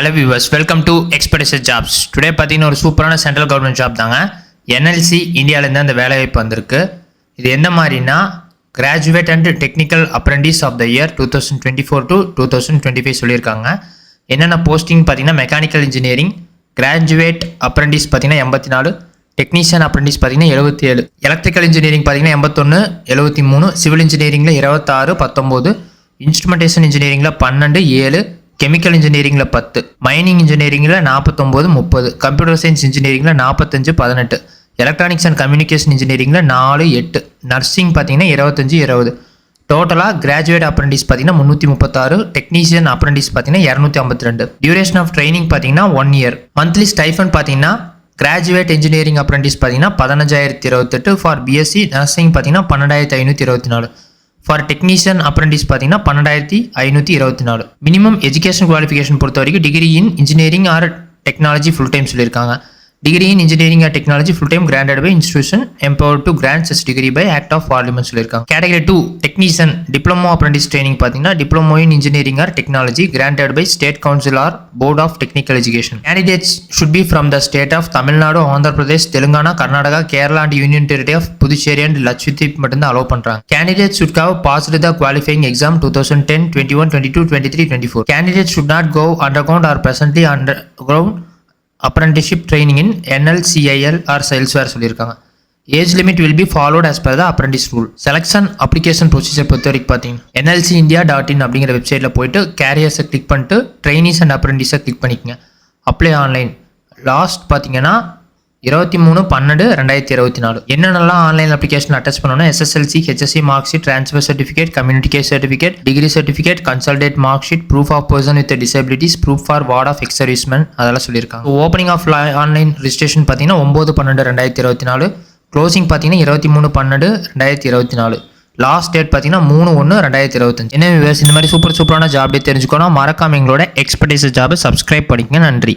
Hello viewers, welcome to Expedition Jobs. Today பார்த்தீங்கன்னா ஒரு சூப்பரான சென்ட்ரல் கவர்மெண்ட் ஜாப் தாங்க. NLC இந்தியாவிலேருந்து அந்த வேலைவாய்ப்பு வந்திருக்கு. இது என்ன மாதிரினா graduate and technical apprentice of the year 2024 to 2025 சொல்லியிருக்காங்க. என்னென்ன போஸ்டிங் பார்த்தீங்கன்னா மெக்கானிக்கல் இன்ஜினியரிங், கிராஜுவேட் அப்ரெண்டிஸ் பார்த்தீங்கன்னா 84, டெக்னீஷியன் அப்ரெண்டிஸ் பார்த்தீங்கன்னா 77, எலக்ட்ரிக்கல் இன்ஜினியரிங் பார்த்தீங்கன்னா 81, 73, சிவில் இன்ஜினியரிங்கில் 26, 19, இன்ஸ்ட்ருமெண்டேஷன் இன்ஜினியரிங்கில் 12, 7, கெமிக்கல் இன்ஜினியரிங்கில் 10, மைனிங் இன்ஜினியரிங்கில் 49, 30, கம்ப்யூட்டர் சயின்ஸ் இன்ஜினியரிங்கில் 45, 18, எலக்ட்ரானிக்ஸ் அண்ட் கம்யூனிகேஷன் இன்ஜினியரிங்கில் 4, 8, நர்சிங் பார்த்தீங்கன்னா 25, 20. டோட்டலாக கிராஜுவேட் அப்ரெண்டிஸ் பார்த்தீங்கன்னா 336, டெக்னீஷியன் அப்ரெண்டிஸ் பார்த்தீங்கன்னா 252. டியூரேஷன் ஆஃப் ட்ரைனிங் பார்த்தீங்கன்னா 1 year. மந்த்லி ஸ்டைஃபன் பார்த்தீங்கன்னா கிராஜுவேட் இன்ஜினியரிங் அப்ரெண்டிஸ் பார்த்தீங்கன்னா 15,028, ஃபார் பிஎஸ்சி நர்சிங் பார்த்தீங்கன்னா 12,524, ஃபார் டெக்னீஷியன் அப்ரெண்டிஸ் பார்த்தீங்கன்னா 12,524. மினிமம் எஜுகேஷன் குவாலிஃபிகேஷன் பொறுத்த வரைக்கும் degree in engineering or technology full time சொல்லியிருக்காங்க. Degree in engineering or technology full time granted by institution empowered to grant such degree by act of parliament சொல்லியிருக்காங்க. Category 2 technician diploma apprentice training பார்த்தீங்கன்னா diploma in engineering or technology granted by state council or board of technical education. Candidates should be from the state of Tamil Nadu, Andhra Pradesh, Telangana, Karnataka, Kerala and union territory of Puducherry and Lakshadweep மட்டும்தான் allow பண்ணுறாங்க. Candidates should have passed the qualifying exam 2010, 21, 22, 23, 24. Candidates should not go underground or presently underground apprenticeship training in NLCIL or elsewhere சொல்லியிருக்காங்க. Age limit will be followed as per the apprentice rule. Selection application procedure பொறுத்த வரைக்கும் பார்த்தீங்கன்னா NLCindia.in அப்படிங்கிற வெப்சைட்டில் போயிட்டு கேரியர்ஸை click பண்ணிட்டு trainees and அப்ரெண்டிஸை கிளிக் பண்ணிக்கோங்க. அப்ளை ஆன்லைன் லாஸ்ட் பார்த்தீங்கன்னா 23/12/2024. என்னென்னலாம் ஆன்லைன் அப்ளிகேஷன் அட்டாச் பண்ணணும்னா SSLC, HSC mark sheet, transfer certificate, community care certificate, degree certificate, consolidated mark sheet, proof of person with disabilities, proof for ward of ex serviceman அதெல்லாம் சொல்லியிருக்காங்க. Opening of online registration பார்த்தீங்கன்னா 9/12/2024, closing பார்த்தீங்கன்னா 23/12/2024, last date பார்த்தீங்கன்னா 3/1/2025. என்ன viewers, இந்த மாதிரி சூப்பரான job தெரிஞ்சுக்கணும் மறக்காம எங்களோட எக்ஸ்பர்டைஸ் ஜாபை சப்ஸ்கிரைப் பண்ணிக்கங்க. நன்றி.